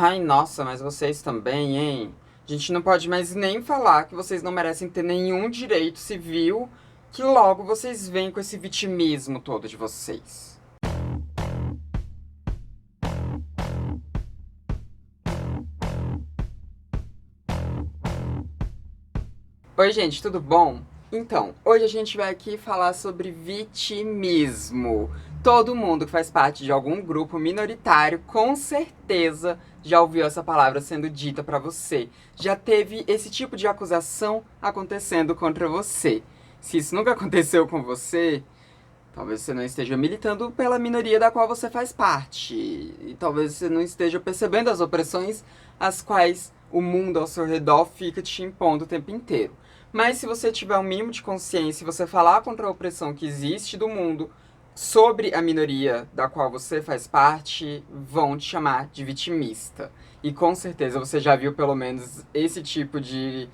Ai, nossa, mas vocês também, hein? A gente não pode mais nem falar que vocês não merecem ter nenhum direito civil, que logo vocês vêm com esse vitimismo todo de vocês. Oi, gente, tudo bom? Então, hoje a gente vai aqui falar sobre vitimismo. Todo mundo que faz parte de algum grupo minoritário, com certeza já ouviu essa palavra sendo dita pra você. Já teve esse tipo de acusação acontecendo contra você. Se isso nunca aconteceu com você, talvez você não esteja militando pela minoria da qual você faz parte. E talvez você não esteja percebendo as opressões às quais o mundo ao seu redor fica te impondo o tempo inteiro. Mas se você tiver um mínimo de consciência e você falar contra a opressão que existe do mundo sobre a minoria da qual você faz parte, vão te chamar de vitimista. E com certeza você já viu pelo menos esse tipo de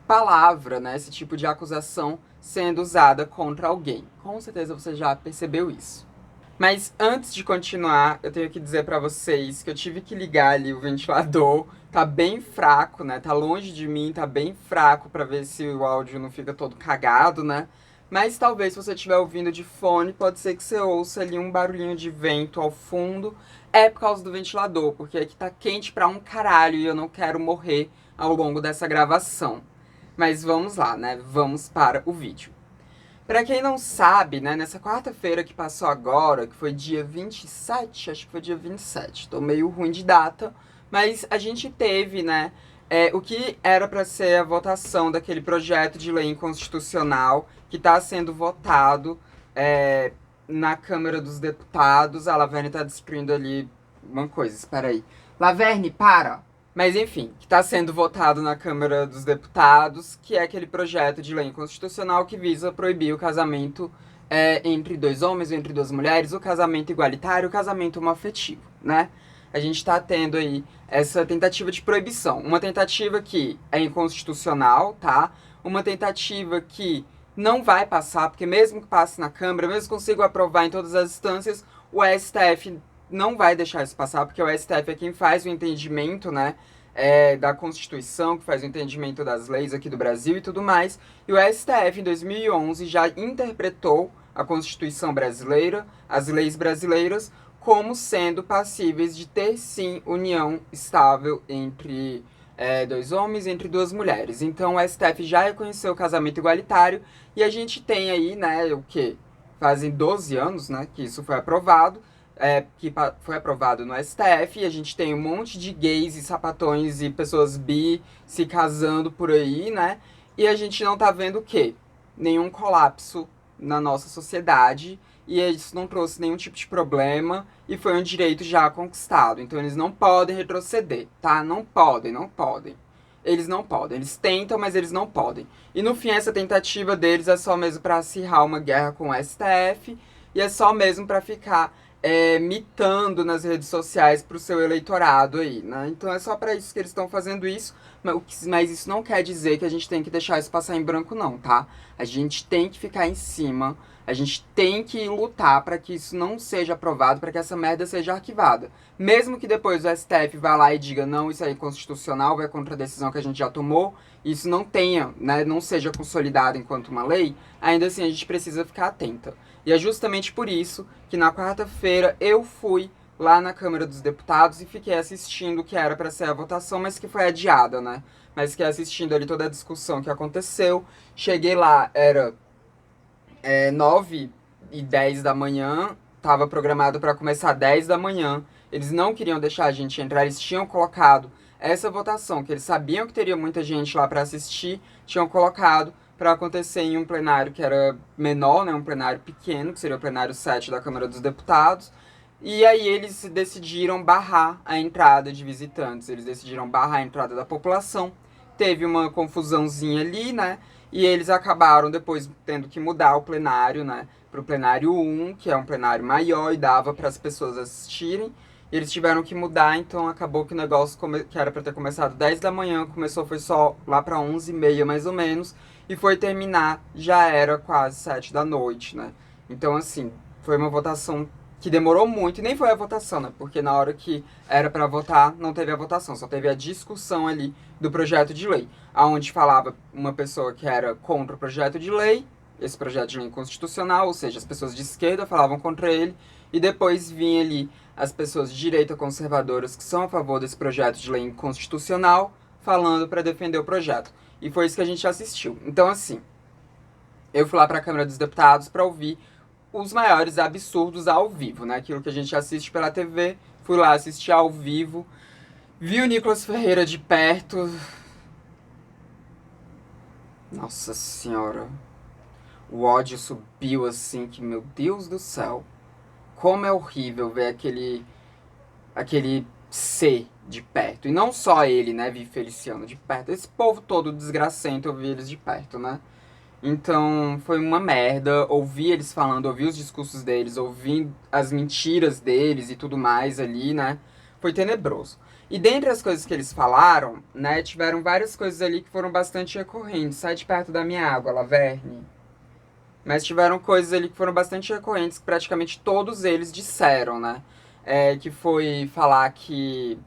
palavra, né, esse tipo de acusação sendo usada contra alguém. Com certeza você já percebeu isso. Mas antes de continuar, eu tenho que dizer pra vocês que eu tive que ligar ali o ventilador. Tá bem fraco, né? Tá longe de mim, tá bem fraco pra ver se o áudio não fica todo cagado, né? Mas talvez se você estiver ouvindo de fone, pode ser que você ouça ali um barulhinho de vento ao fundo. É por causa do ventilador, porque aqui tá quente pra um caralho e eu não quero morrer ao longo dessa gravação. Mas vamos lá, né? Vamos para o vídeo. Pra quem não sabe, né, nessa quarta-feira que passou agora, que foi dia 27, acho que foi dia 27, tô meio ruim de data, mas a gente teve, né, o que era pra ser a votação daquele projeto de lei inconstitucional que tá sendo votado na Câmara dos Deputados. A Laverne tá destruindo ali uma coisa, espera aí. Laverne, para! Mas enfim, que está sendo votado na Câmara dos Deputados, que é aquele projeto de lei constitucional que visa proibir o casamento entre dois homens ou entre duas mulheres, o casamento igualitário, o casamento homoafetivo, né? A gente está tendo aí essa tentativa de proibição. Uma tentativa que é inconstitucional, tá? Uma tentativa que não vai passar, porque mesmo que passe na Câmara, mesmo que consiga aprovar em todas as instâncias, o STF não vai deixar isso passar, porque o STF é quem faz o entendimento, né, da Constituição, que faz o entendimento das leis aqui do Brasil e tudo mais. E o STF, em 2011, já interpretou a Constituição brasileira, as leis brasileiras, como sendo passíveis de ter, sim, união estável entre dois homens, entre duas mulheres. Então, o STF já reconheceu o casamento igualitário e a gente tem aí, né, o quê? Fazem 12 anos, né, que isso foi aprovado, que foi aprovado no STF, e a gente tem um monte de gays e sapatões e pessoas bi se casando por aí, né? E a gente não tá vendo o quê? Nenhum colapso na nossa sociedade, e isso não trouxe nenhum tipo de problema, e foi um direito já conquistado. Então eles não podem retroceder, tá? Não podem, não podem. Eles não podem. Eles tentam, mas eles não podem. E no fim, essa tentativa deles é só mesmo pra acirrar uma guerra com o STF, e é só mesmo pra ficar mitando nas redes sociais pro seu eleitorado aí, né? Então é só pra isso que eles estão fazendo isso, mas isso não quer dizer que a gente tem que deixar isso passar em branco não, tá? A gente tem que ficar em cima, a gente tem que lutar pra que isso não seja aprovado, pra que essa merda seja arquivada. Mesmo que depois o STF vá lá e diga, não, isso é inconstitucional, vai contra a decisão que a gente já tomou, isso não tenha, né, não seja consolidado enquanto uma lei, ainda assim a gente precisa ficar atenta. E é justamente por isso que na quarta-feira eu fui lá na Câmara dos Deputados e fiquei assistindo o que era para ser a votação, mas que foi adiada, né? Mas fiquei assistindo ali toda a discussão que aconteceu. Cheguei lá, era 9h10 da manhã, estava programado para começar 10 da manhã. Eles não queriam deixar a gente entrar, eles tinham colocado essa votação, que eles sabiam que teria muita gente lá para assistir, tinham colocado para acontecer em um plenário que era menor, né, um plenário pequeno, que seria o plenário 7 da Câmara dos Deputados. E aí eles decidiram barrar a entrada de visitantes, eles decidiram barrar a entrada da população. Teve uma confusãozinha ali, né? E eles acabaram depois tendo que mudar o plenário, né, para o plenário 1, que é um plenário maior e dava para as pessoas assistirem. E eles tiveram que mudar, então acabou que o negócio que era para ter começado 10 da manhã, começou foi só lá para 11h30 mais ou menos, e foi terminar, já era quase 7 da noite, né? Então assim, foi uma votação que demorou muito, e nem foi a votação, né? Porque na hora que era para votar, não teve a votação, só teve a discussão ali do projeto de lei, aonde falava uma pessoa que era contra o projeto de lei, esse projeto de lei inconstitucional, ou seja, as pessoas de esquerda falavam contra ele, e depois vinha ali as pessoas de direita conservadoras que são a favor desse projeto de lei inconstitucional, falando para defender o projeto. E foi isso que a gente assistiu. Então, assim, eu fui lá para a Câmara dos Deputados para ouvir os maiores absurdos ao vivo, né? Aquilo que a gente assiste pela TV, fui lá assistir ao vivo, vi o Nicolas Ferreira de perto. Nossa senhora. O ódio subiu assim, que meu Deus do céu. Como é horrível ver aquele ser de perto. E não só ele, né, vi Feliciano de perto. Esse povo todo desgracento, eu vi eles de perto, né? Então, foi uma merda. Ouvir eles falando, ouvir os discursos deles, ouvir as mentiras deles e tudo mais ali, né? Foi tenebroso. E dentre as coisas que eles falaram, né, tiveram várias coisas ali que foram bastante recorrentes. Sai de perto da minha água, Laverne. Mas tiveram coisas ali que foram bastante recorrentes, que praticamente todos eles disseram, né? Que foi falar que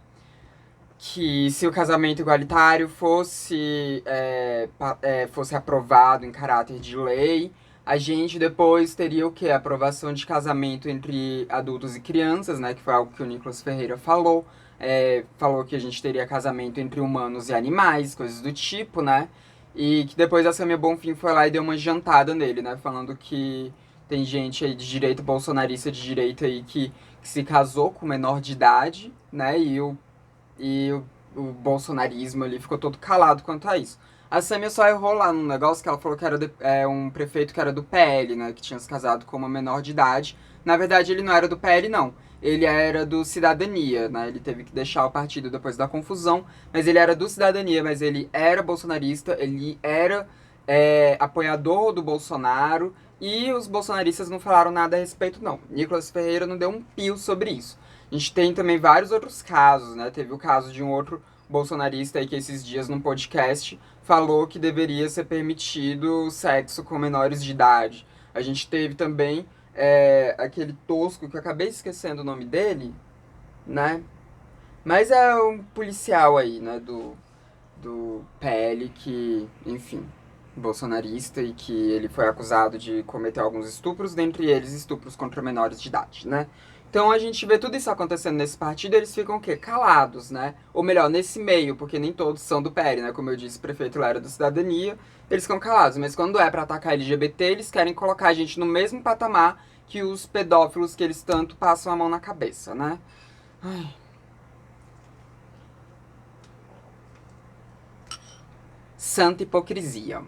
se o casamento igualitário fosse aprovado em caráter de lei, a gente depois teria o quê? A aprovação de casamento entre adultos e crianças, né? Que foi algo que o Nicolas Ferreira falou. Falou que a gente teria casamento entre humanos e animais, coisas do tipo, né? E que depois a Samia Bonfim foi lá e deu uma jantada nele, né? Falando que tem gente aí de direita, bolsonarista de direita aí, que se casou com menor de idade, né? E o bolsonarismo ali ficou todo calado quanto a isso. A Samia só errou lá num negócio que ela falou que era um prefeito que era do PL, né? Que tinha se casado com uma menor de idade. Na verdade, ele não era do PL, não. Ele era do Cidadania, né? Ele teve que deixar o partido depois da confusão. Mas ele era do Cidadania, mas ele era bolsonarista, ele era apoiador do Bolsonaro. E os bolsonaristas não falaram nada a respeito, não. Nicolas Ferreira não deu um pio sobre isso. A gente tem também vários outros casos, né? Teve o caso de um outro bolsonarista aí que esses dias num podcast falou que deveria ser permitido sexo com menores de idade. A gente teve também aquele tosco, que eu acabei esquecendo o nome dele, né? Mas é um policial aí, né? Do PL que, enfim, bolsonarista e que ele foi acusado de cometer alguns estupros, dentre eles estupros contra menores de idade, né? Então a gente vê tudo isso acontecendo nesse partido, eles ficam o quê? Calados, né? Ou melhor, nesse meio, porque nem todos são do PL, né? Como eu disse, o prefeito lá era do Cidadania, eles ficam calados. Mas quando é pra atacar LGBT, eles querem colocar a gente no mesmo patamar que os pedófilos que eles tanto passam a mão na cabeça, né? Ai. Santa hipocrisia.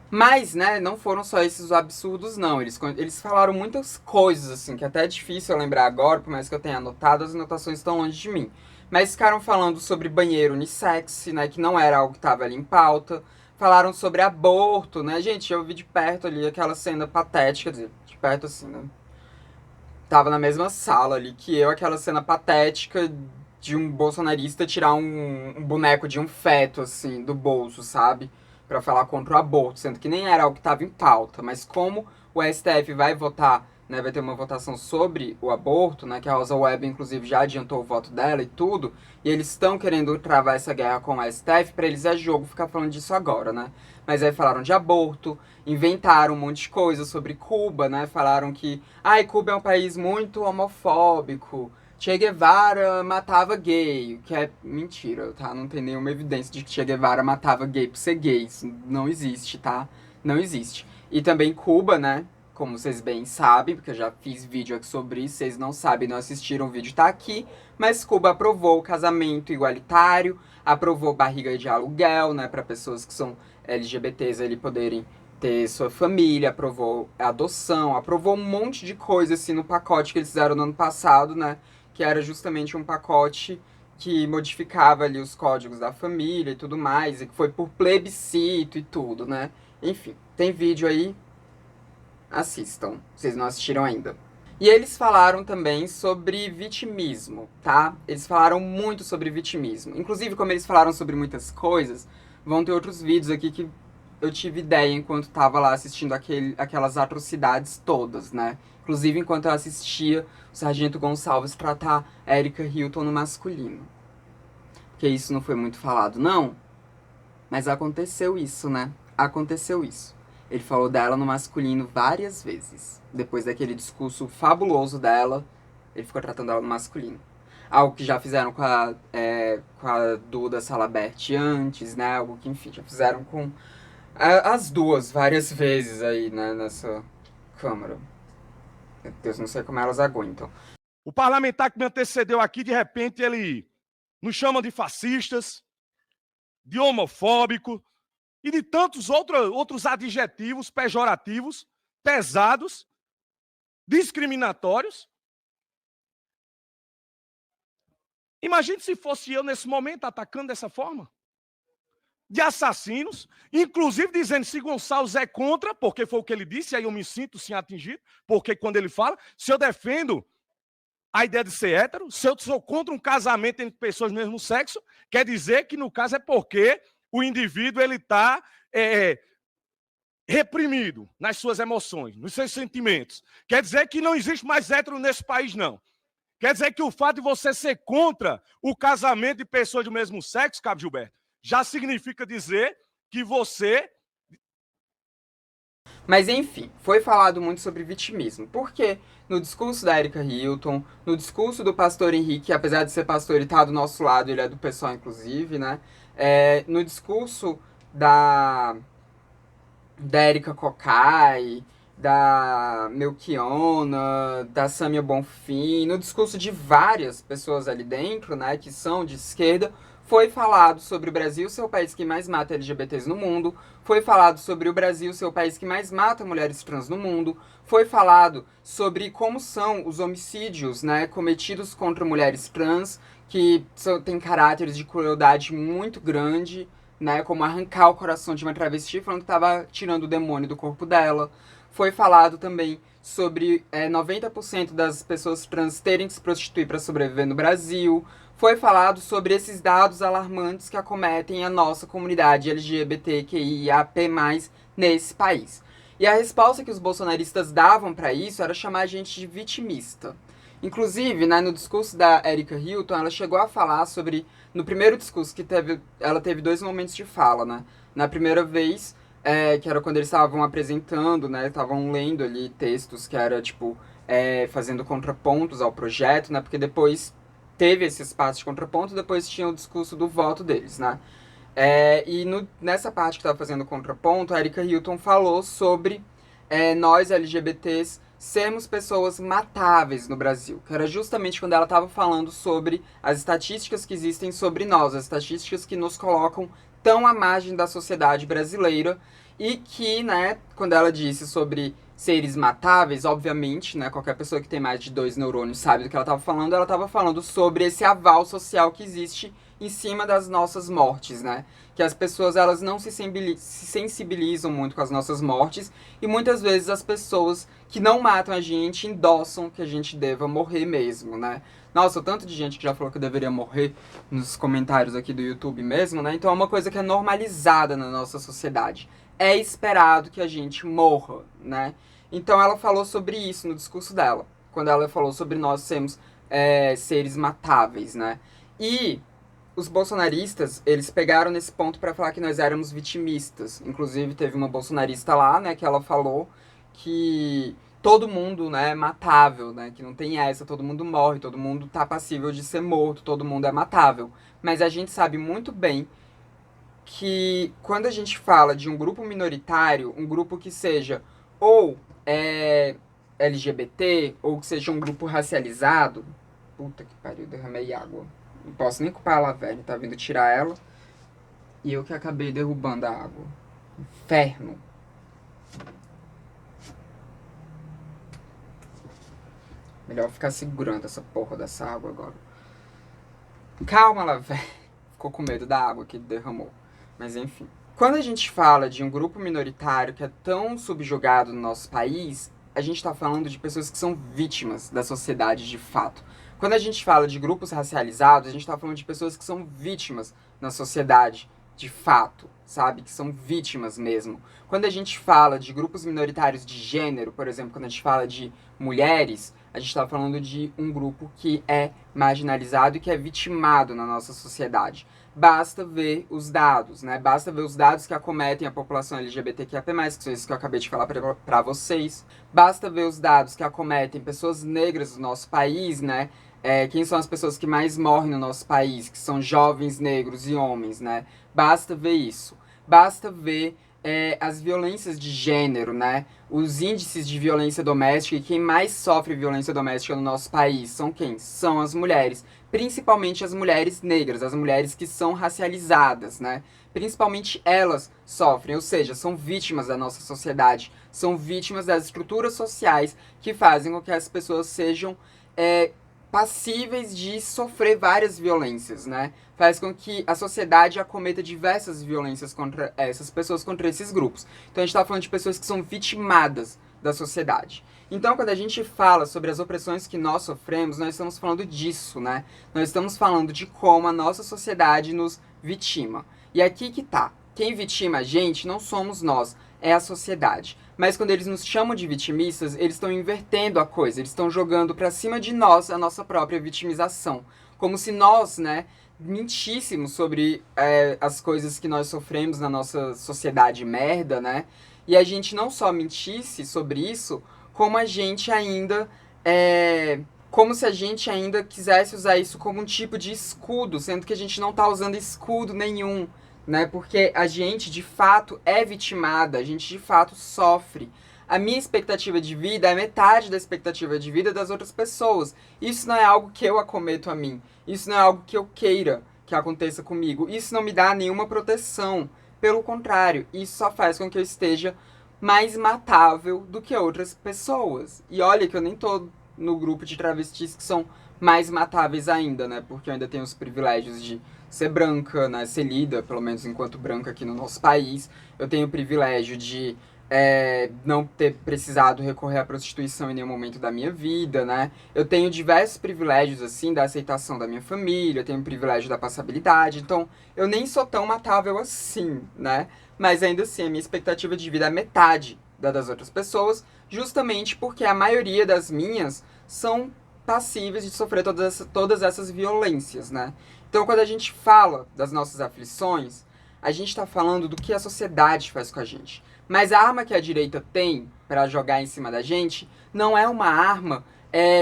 Mas, né, não foram só esses absurdos, não. Eles falaram muitas coisas, assim, que até é difícil eu lembrar agora, por mais que eu tenha anotado, as anotações estão longe de mim. Mas ficaram falando sobre banheiro unissex, né, que não era algo que estava ali em pauta. Falaram sobre aborto, né, gente, eu vi de perto ali aquela cena patética, quer dizer, de perto assim, né. Tava na mesma sala ali que eu, aquela cena patética de um bolsonarista tirar um boneco de um feto, assim, do bolso, sabe? Pra falar contra o aborto, sendo que nem era algo que tava em pauta. Mas como o STF vai votar, né, vai ter uma votação sobre o aborto, né, que a Rosa Weber, inclusive, já adiantou o voto dela e tudo, e eles estão querendo travar essa guerra com o STF, pra eles é jogo ficar falando disso agora, né? Mas aí falaram de aborto, inventaram um monte de coisa sobre Cuba, né? Falaram que, Cuba é um país muito homofóbico, Che Guevara matava gay, que é mentira, tá? Não tem nenhuma evidência de que Che Guevara matava gay por ser gay, isso não existe, tá? Não existe. E também Cuba, né? Como vocês bem sabem, porque eu já fiz vídeo aqui sobre isso, vocês não sabem, não assistiram, o vídeo tá aqui, mas Cuba aprovou o casamento igualitário, aprovou barriga de aluguel, né, para pessoas que são LGBTs ali poderem ter sua família, aprovou a adoção, aprovou um monte de coisa assim no pacote que eles fizeram no ano passado, né, que era justamente um pacote que modificava ali os códigos da família e tudo mais, e que foi por plebiscito e tudo, né. Enfim, tem vídeo aí, assistam, vocês não assistiram ainda. E eles falaram também sobre vitimismo, tá? Eles falaram muito sobre vitimismo. Inclusive, como eles falaram sobre muitas coisas, vão ter outros vídeos aqui que eu tive ideia enquanto tava lá assistindo aquelas atrocidades todas, né? Inclusive enquanto eu assistia o Sargento Gonçalves tratar a Erika Hilton no masculino. Porque isso não foi muito falado, não. Mas aconteceu isso, né? Aconteceu isso. Ele falou dela no masculino várias vezes. Depois daquele discurso fabuloso dela, ele ficou tratando ela no masculino. Algo que já fizeram com a Duda Salabert antes, né? Algo que, enfim, já fizeram com as duas várias vezes aí, né? Nessa Câmara. Meu Deus, não sei como elas aguentam. O parlamentar que me antecedeu aqui, de repente, ele nos chama de fascistas, de homofóbico e de tantos outros adjetivos pejorativos, pesados, discriminatórios. Imagine se fosse eu nesse momento atacando dessa forma. De assassinos, inclusive dizendo se Gonçalves é contra, porque foi o que ele disse, aí eu me sinto sim atingido, porque quando ele fala, se eu defendo a ideia de ser hétero, se eu sou contra um casamento entre pessoas do mesmo sexo, quer dizer que no caso é porque o indivíduo ele está reprimido nas suas emoções, nos seus sentimentos. Quer dizer que não existe mais hétero nesse país, não. Quer dizer que o fato de você ser contra o casamento de pessoas do mesmo sexo, Cabo Gilberto, já significa dizer que você... Mas enfim, foi falado muito sobre vitimismo. Por quê? No discurso da Erika Hilton, no discurso do pastor Henrique, apesar de ser pastor e tá do nosso lado, ele é do pessoal, inclusive, né? No discurso da Erika Cocai, da Melchiona, da Samia Bonfim, no discurso de várias pessoas ali dentro, né, que são de esquerda, foi falado sobre o Brasil ser o país que mais mata LGBTs no mundo, foi falado sobre o Brasil ser o país que mais mata mulheres trans no mundo, foi falado sobre como são os homicídios, né, cometidos contra mulheres trans, que têm caráteres de crueldade muito grande, né, como arrancar o coração de uma travesti falando que estava tirando o demônio do corpo dela. Foi falado também sobre 90% das pessoas trans terem que se prostituir para sobreviver no Brasil. Foi falado sobre esses dados alarmantes que acometem a nossa comunidade LGBTQIAP+, nesse país. E a resposta que os bolsonaristas davam para isso era chamar a gente de vitimista. Inclusive, né, no discurso da Erika Hilton, ela chegou a falar sobre... No primeiro discurso que ela teve 2 momentos de fala, né? Na primeira vez, que era quando eles estavam apresentando, né? Estavam lendo ali textos que era, tipo, fazendo contrapontos ao projeto, né? Porque depois teve esse espaço de contraponto, depois tinha o discurso do voto deles, né? Nessa parte que estava fazendo contraponto, a Erika Hilton falou sobre nós LGBTs sermos pessoas matáveis no Brasil, que era justamente quando ela estava falando sobre as estatísticas que existem sobre nós, as estatísticas que nos colocam tão à margem da sociedade brasileira e que, né, quando ela disse sobre seres matáveis, obviamente, né, qualquer pessoa que tem mais de 2 neurônios sabe do que ela estava falando sobre esse aval social que existe em cima das nossas mortes, né? Que as pessoas elas não se sensibilizam muito com as nossas mortes e muitas vezes as pessoas que não matam a gente endossam que a gente deva morrer mesmo, né? Nossa, o tanto de gente que já falou que eu deveria morrer nos comentários aqui do YouTube mesmo, né? Então é uma coisa que é normalizada na nossa sociedade. É esperado que a gente morra, né? Então ela falou sobre isso no discurso dela, quando ela falou sobre nós sermos seres matáveis, né? E os bolsonaristas, eles pegaram nesse ponto para falar que nós éramos vitimistas. Inclusive, teve uma bolsonarista lá, né, que ela falou que todo mundo, né, é matável, né, que não tem essa, todo mundo morre, todo mundo tá passível de ser morto, todo mundo é matável. Mas a gente sabe muito bem que quando a gente fala de um grupo minoritário, um grupo que seja ou LGBT, ou que seja um grupo racializado... Puta que pariu, derramei água. Não posso nem culpar ela, velho. Tá vindo tirar ela. E eu que acabei derrubando a água. Inferno. Melhor ficar segurando essa porra dessa água agora. Calma lá, velho. Ficou com medo da água que derramou. Mas enfim. Quando a gente fala de um grupo minoritário que é tão subjugado no nosso país, a gente tá falando de pessoas que são vítimas da sociedade de fato. Quando a gente fala de grupos racializados, a gente tá falando de pessoas que são vítimas na sociedade de fato, sabe? Que são vítimas mesmo. Quando a gente fala de grupos minoritários de gênero, por exemplo, quando a gente fala de mulheres, a gente está falando de um grupo que é marginalizado e que é vitimado na nossa sociedade. Basta ver os dados, né? Basta ver os dados que acometem a população LGBTQIA+, que são esses que eu acabei de falar para vocês. Basta ver os dados que acometem pessoas negras do nosso país, né? Quem são as pessoas que mais morrem no nosso país, que são jovens negros e homens, né? Basta ver isso. Basta ver as violências de gênero, né? Os índices de violência doméstica, e quem mais sofre violência doméstica no nosso país são quem? São as mulheres. Principalmente as mulheres negras, as mulheres que são racializadas, né? Principalmente elas sofrem, ou seja, são vítimas da nossa sociedade, são vítimas das estruturas sociais que fazem com que as pessoas sejam passíveis de sofrer várias violências, né? Faz com que a sociedade acometa diversas violências contra essas pessoas, contra esses grupos. Então a gente está falando de pessoas que são vitimadas da sociedade. Então, quando a gente fala sobre as opressões que nós sofremos, nós estamos falando disso, né? Nós estamos falando de como a nossa sociedade nos vitima. E aqui que tá. Quem vitima a gente não somos nós, é a sociedade. Mas quando eles nos chamam de vitimistas, eles estão invertendo a coisa, eles estão jogando pra cima de nós a nossa própria vitimização. Como se nós, né, mentíssemos sobre as coisas que nós sofremos na nossa sociedade merda, né? E a gente não só mentisse sobre isso, como a gente ainda como se a gente ainda quisesse usar isso como um tipo de escudo, sendo que a gente não tá usando escudo nenhum, né? Porque a gente, de fato, é vitimada, a gente, de fato, sofre. A minha expectativa de vida é metade da expectativa de vida das outras pessoas. Isso não é algo que eu acometo a mim. Isso não é algo que eu queira que aconteça comigo. Isso não me dá nenhuma proteção. Pelo contrário, isso só faz com que eu esteja mais matável do que outras pessoas. E olha que eu nem tô no grupo de travestis que são mais matáveis ainda, né? Porque eu ainda tenho os privilégios de ser branca, né? Ser lida, pelo menos enquanto branca aqui no nosso país. Eu tenho o privilégio de não ter precisado recorrer à prostituição em nenhum momento da minha vida, né? Eu tenho diversos privilégios, assim, da aceitação da minha família, eu tenho o privilégio da passabilidade, então eu nem sou tão matável assim, né? Mas ainda assim, a minha expectativa de vida é metade da das outras pessoas, justamente porque a maioria das minhas são passíveis de sofrer todas essas violências, né? Então, quando a gente fala das nossas aflições, a gente está falando do que a sociedade faz com a gente. Mas a arma que a direita tem para jogar em cima da gente não é uma arma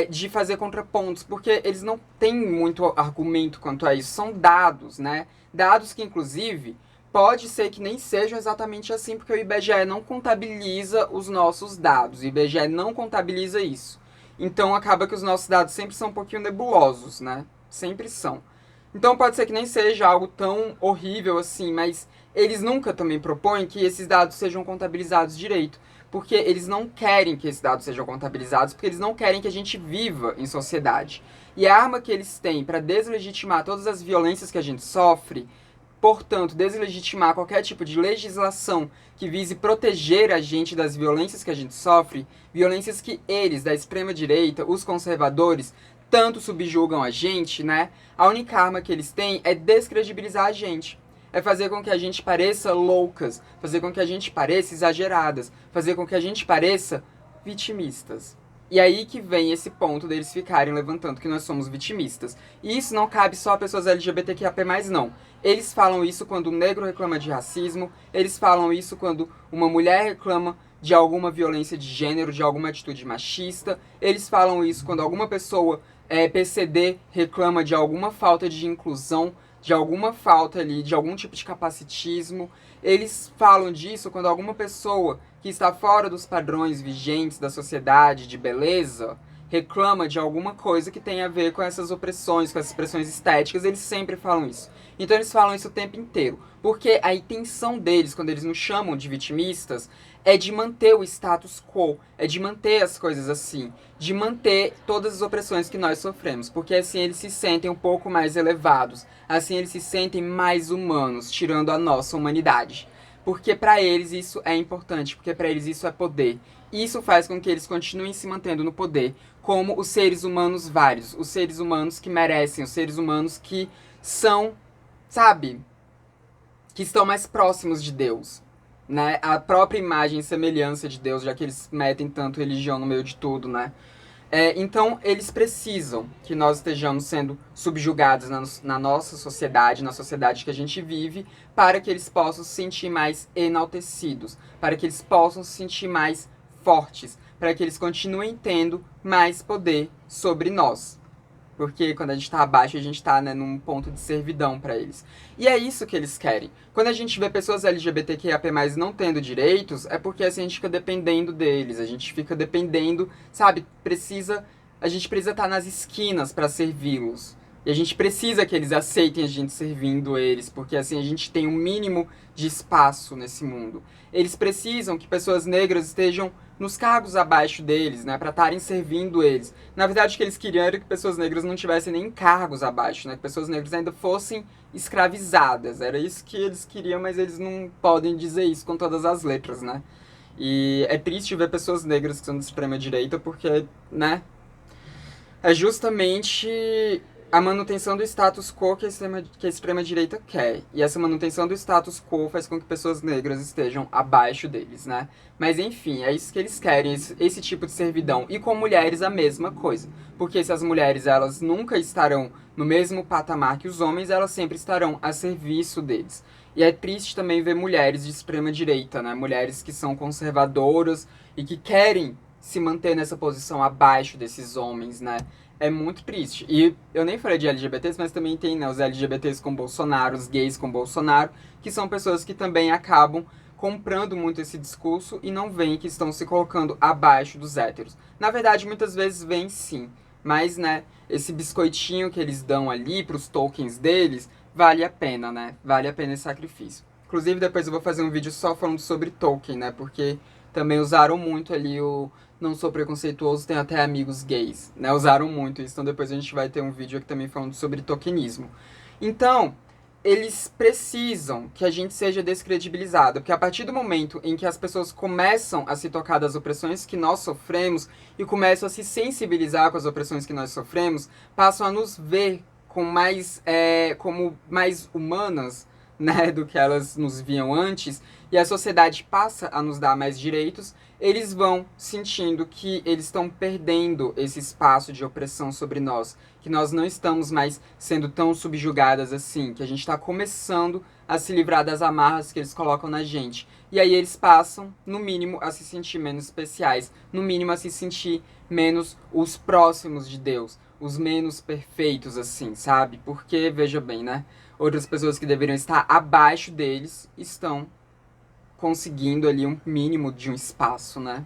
de fazer contrapontos, porque eles não têm muito argumento quanto a isso. São dados, né? Dados que, inclusive, pode ser que nem sejam exatamente assim, porque o IBGE não contabiliza os nossos dados. O IBGE não contabiliza isso. Então acaba que os nossos dados sempre são um pouquinho nebulosos, né? Sempre são. Então pode ser que nem seja algo tão horrível assim, mas eles nunca também propõem que esses dados sejam contabilizados direito. Porque eles não querem que esses dados sejam contabilizados, porque eles não querem que a gente viva em sociedade. E a arma que eles têm para deslegitimar todas as violências que a gente sofre, portanto, deslegitimar qualquer tipo de legislação que vise proteger a gente das violências que a gente sofre, violências que eles, da extrema-direita, os conservadores, tanto subjugam a gente, né? A única arma que eles têm é descredibilizar a gente. É fazer com que a gente pareça loucas, fazer com que a gente pareça exageradas, fazer com que a gente pareça vitimistas. E aí que vem esse ponto deles ficarem levantando que nós somos vitimistas. E isso não cabe só a pessoas LGBTQIA+, não. Eles falam isso quando um negro reclama de racismo, eles falam isso quando uma mulher reclama de alguma violência de gênero, de alguma atitude machista, eles falam isso quando alguma pessoa PCD reclama de alguma falta de inclusão, de alguma falta ali, de algum tipo de capacitismo. Eles falam disso quando alguma pessoa que está fora dos padrões vigentes da sociedade de beleza reclama de alguma coisa que tem a ver com essas opressões, com essas pressões estéticas. Eles sempre falam isso. Então eles falam isso o tempo inteiro. Porque a intenção deles, quando eles nos chamam de vitimistas, é de manter o status quo, é de manter as coisas assim, de manter todas as opressões que nós sofremos, porque assim eles se sentem um pouco mais elevados, assim eles se sentem mais humanos, tirando a nossa humanidade. Porque pra eles isso é importante, porque pra eles isso é poder. Isso faz com que eles continuem se mantendo no poder, como os seres humanos vários, os seres humanos que merecem, os seres humanos que são, sabe, que estão mais próximos de Deus, né? A própria imagem e semelhança de Deus, já que eles metem tanto religião no meio de tudo, né? Então, eles precisam que nós estejamos sendo subjugados na nossa sociedade, na sociedade que a gente vive, para que eles possam se sentir mais enaltecidos, para que eles possam se sentir mais fortes, para que eles continuem tendo mais poder sobre nós. Porque quando a gente tá abaixo, a gente tá, né, num ponto de servidão pra eles. E é isso que eles querem. Quando a gente vê pessoas LGBTQIA+, não tendo direitos, é porque assim, a gente fica dependendo deles. A gente fica dependendo, sabe? A gente precisa estar nas esquinas pra servi-los. E a gente precisa que eles aceitem a gente servindo eles, porque assim a gente tem um mínimo de espaço nesse mundo. Eles precisam que pessoas negras estejam nos cargos abaixo deles, né, para estarem servindo eles. Na verdade, o que eles queriam era que pessoas negras não tivessem nem cargos abaixo, né, que pessoas negras ainda fossem escravizadas. Era isso que eles queriam, mas eles não podem dizer isso com todas as letras, né. E é triste ver pessoas negras que são de extrema direita, porque, né, é justamente a manutenção do status quo que a extrema-direita quer. E essa manutenção do status quo faz com que pessoas negras estejam abaixo deles, né? Mas enfim, é isso que eles querem, esse tipo de servidão. E com mulheres a mesma coisa. Porque se as mulheres elas nunca estarão no mesmo patamar que os homens, elas sempre estarão a serviço deles. E é triste também ver mulheres de extrema-direita, né? Mulheres que são conservadoras e que querem se manter nessa posição abaixo desses homens, né? É muito triste. E eu nem falei de LGBTs, mas também tem, né, os LGBTs com Bolsonaro, os gays com Bolsonaro, que são pessoas que também acabam comprando muito esse discurso e não veem que estão se colocando abaixo dos héteros. Na verdade, muitas vezes vêm sim, mas, né, esse biscoitinho que eles dão ali pros tokens deles, vale a pena, né? Vale a pena esse sacrifício. Inclusive, depois eu vou fazer um vídeo só falando sobre token, né? Porque também usaram muito ali o não sou preconceituoso, tenho até amigos gays, né? Usaram muito isso, então depois a gente vai ter um vídeo aqui também falando sobre tokenismo. Então, eles precisam que a gente seja descredibilizado, porque a partir do momento em que as pessoas começam a se tocar das opressões que nós sofremos e começam a se sensibilizar com as opressões que nós sofremos, passam a nos ver com como mais humanas, né, do que elas nos viam antes, e a sociedade passa a nos dar mais direitos, eles vão sentindo que eles estão perdendo esse espaço de opressão sobre nós, que nós não estamos mais sendo tão subjugadas assim, que a gente está começando a se livrar das amarras que eles colocam na gente. E aí eles passam, no mínimo, a se sentir menos especiais, no mínimo a se sentir menos os próximos de Deus, os menos perfeitos, assim, sabe? Porque, veja bem, né? Outras pessoas que deveriam estar abaixo deles estão conseguindo ali um mínimo de um espaço, né?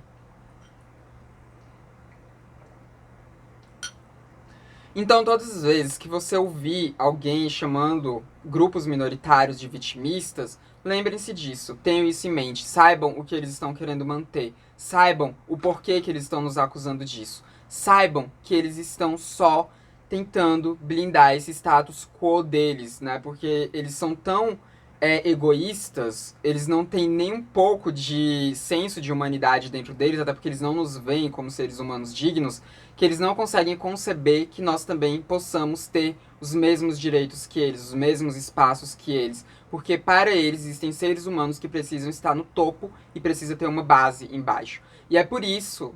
Então, todas as vezes que você ouvir alguém chamando grupos minoritários de vitimistas, lembrem-se disso, tenham isso em mente, saibam o que eles estão querendo manter, saibam o porquê que eles estão nos acusando disso, saibam que eles estão só tentando blindar esse status quo deles, né? Porque eles são tão egoístas, eles não têm nem um pouco de senso de humanidade dentro deles, até porque eles não nos veem como seres humanos dignos, que eles não conseguem conceber que nós também possamos ter os mesmos direitos que eles, os mesmos espaços que eles. Porque para eles existem seres humanos que precisam estar no topo e precisam ter uma base embaixo. E é por isso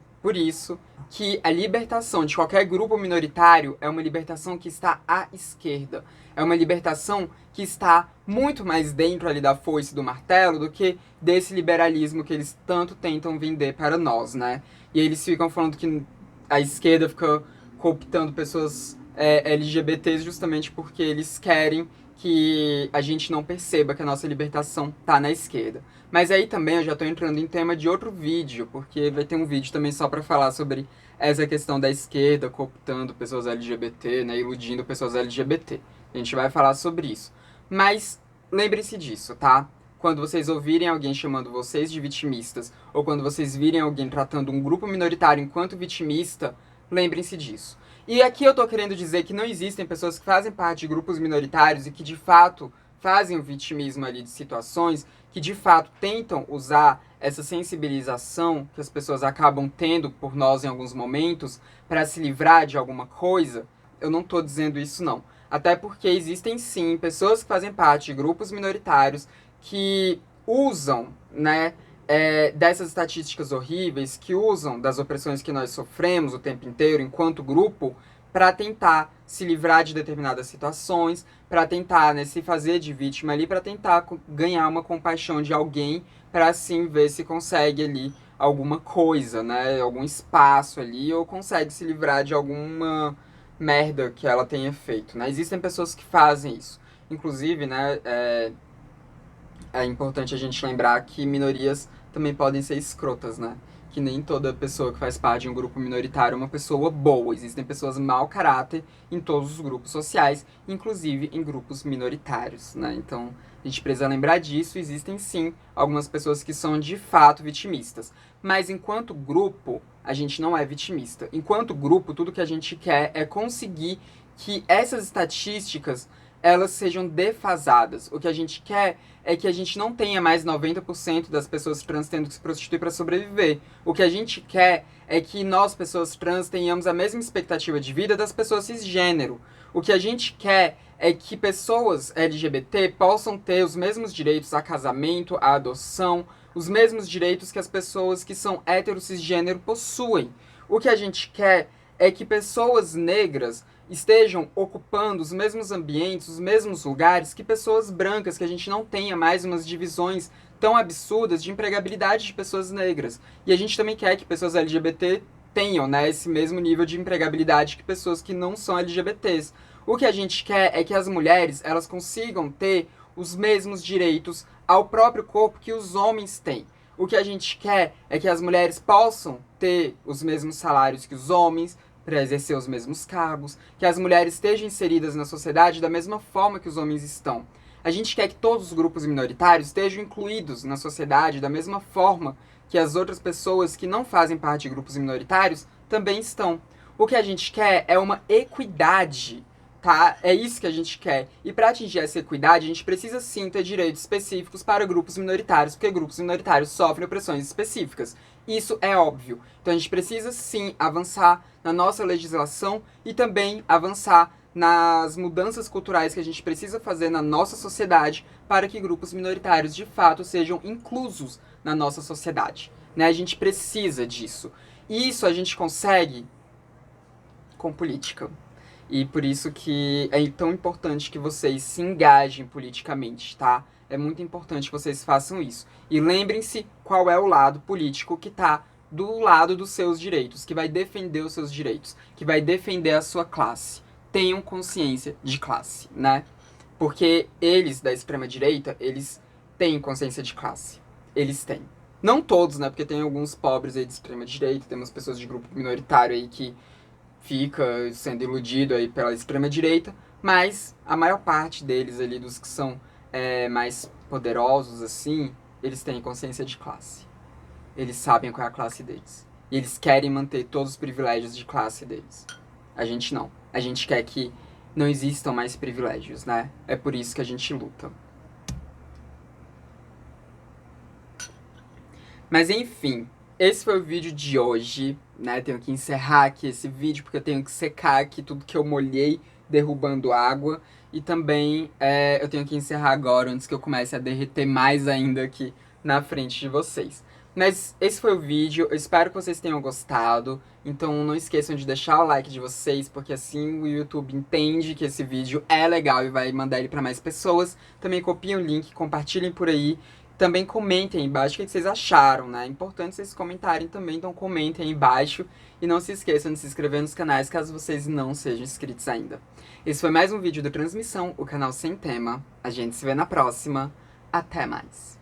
que a libertação de qualquer grupo minoritário é uma libertação que está à esquerda. É uma libertação que está muito mais dentro ali da foice do martelo do que desse liberalismo que eles tanto tentam vender para nós, né? E eles ficam falando que a esquerda fica cooptando pessoas LGBTs justamente porque eles querem que a gente não perceba que a nossa libertação tá na esquerda. Mas aí também eu já tô entrando em tema de outro vídeo, porque vai ter um vídeo também só pra falar sobre essa questão da esquerda cooptando pessoas LGBT, né, iludindo pessoas LGBT. A gente vai falar sobre isso. Mas lembre-se disso, tá? Quando vocês ouvirem alguém chamando vocês de vitimistas, ou quando vocês virem alguém tratando um grupo minoritário enquanto vitimista, lembrem-se disso. E aqui eu tô querendo dizer que não existem pessoas que fazem parte de grupos minoritários e que de fato fazem o vitimismo ali de situações, que de fato tentam usar essa sensibilização que as pessoas acabam tendo por nós em alguns momentos para se livrar de alguma coisa. Eu não tô dizendo isso não. Até porque existem sim pessoas que fazem parte de grupos minoritários que usam, né, dessas estatísticas horríveis, que usam das opressões que nós sofremos o tempo inteiro enquanto grupo, para tentar se livrar de determinadas situações, para tentar, né, se fazer de vítima ali, para tentar ganhar uma compaixão de alguém, para assim ver se consegue ali alguma coisa, né, algum espaço ali, ou consegue se livrar de alguma merda que ela tenha feito, né? Existem pessoas que fazem isso. Inclusive, né, é importante a gente lembrar que minorias também podem ser escrotas, né? Que nem toda pessoa que faz parte de um grupo minoritário é uma pessoa boa. Existem pessoas mau caráter em todos os grupos sociais, inclusive em grupos minoritários, né? Então, a gente precisa lembrar disso. Existem, sim, algumas pessoas que são de fato vitimistas. Mas enquanto grupo, a gente não é vitimista. Enquanto grupo, tudo que a gente quer é conseguir que essas estatísticas elas sejam defasadas. O que a gente quer é que a gente não tenha mais 90% das pessoas trans tendo que se prostituir para sobreviver. O que a gente quer é que nós, pessoas trans, tenhamos a mesma expectativa de vida das pessoas cisgênero. O que a gente quer é que pessoas LGBT possam ter os mesmos direitos a casamento, a adoção, os mesmos direitos que as pessoas que são hétero cisgênero possuem. O que a gente quer é que pessoas negras estejam ocupando os mesmos ambientes, os mesmos lugares que pessoas brancas, que a gente não tenha mais umas divisões tão absurdas de empregabilidade de pessoas negras. E a gente também quer que pessoas LGBT tenham, né, esse mesmo nível de empregabilidade que pessoas que não são LGBTs. O que a gente quer é que as mulheres elas consigam ter os mesmos direitos ao próprio corpo que os homens têm. O que a gente quer é que as mulheres possam ter os mesmos salários que os homens, para exercer os mesmos cargos, que as mulheres estejam inseridas na sociedade da mesma forma que os homens estão. A gente quer que todos os grupos minoritários estejam incluídos na sociedade da mesma forma que as outras pessoas que não fazem parte de grupos minoritários também estão. O que a gente quer é uma equidade, tá? É isso que a gente quer. E para atingir essa equidade, a gente precisa sim ter direitos específicos para grupos minoritários, porque grupos minoritários sofrem opressões específicas. Isso é óbvio. Então a gente precisa sim avançar na nossa legislação e também avançar nas mudanças culturais que a gente precisa fazer na nossa sociedade para que grupos minoritários de fato sejam inclusos na nossa sociedade. Né? A gente precisa disso. E isso a gente consegue com política. E por isso que é tão importante que vocês se engajem politicamente, tá? É muito importante que vocês façam isso. E lembrem-se qual é o lado político que tá do lado dos seus direitos, que vai defender os seus direitos, que vai defender a sua classe. Tenham consciência de classe, né? Porque eles, da extrema-direita, eles têm consciência de classe. Eles têm. Não todos, né? Porque tem alguns pobres aí de extrema-direita, temos pessoas de grupo minoritário aí que fica sendo iludido aí pela extrema-direita, mas a maior parte deles ali, dos que são mais poderosos, assim, eles têm consciência de classe. Eles sabem qual é a classe deles. E eles querem manter todos os privilégios de classe deles. A gente não. A gente quer que não existam mais privilégios, né? É por isso que a gente luta. Mas enfim, esse foi o vídeo de hoje, né? Tenho que encerrar aqui esse vídeo porque eu tenho que secar aqui tudo que eu molhei derrubando água. E também eu tenho que encerrar agora antes que eu comece a derreter mais ainda aqui na frente de vocês. Mas esse foi o vídeo, eu espero que vocês tenham gostado. Então não esqueçam de deixar o like de vocês, porque assim o YouTube entende que esse vídeo é legal e vai mandar ele para mais pessoas. Também copiem o link, compartilhem por aí. Também comentem aí embaixo o que vocês acharam, né? É importante vocês comentarem também, então comentem aí embaixo. E não se esqueçam de se inscrever nos canais caso vocês não sejam inscritos ainda. Esse foi mais um vídeo do Transmissão, o canal sem tema. A gente se vê na próxima. Até mais!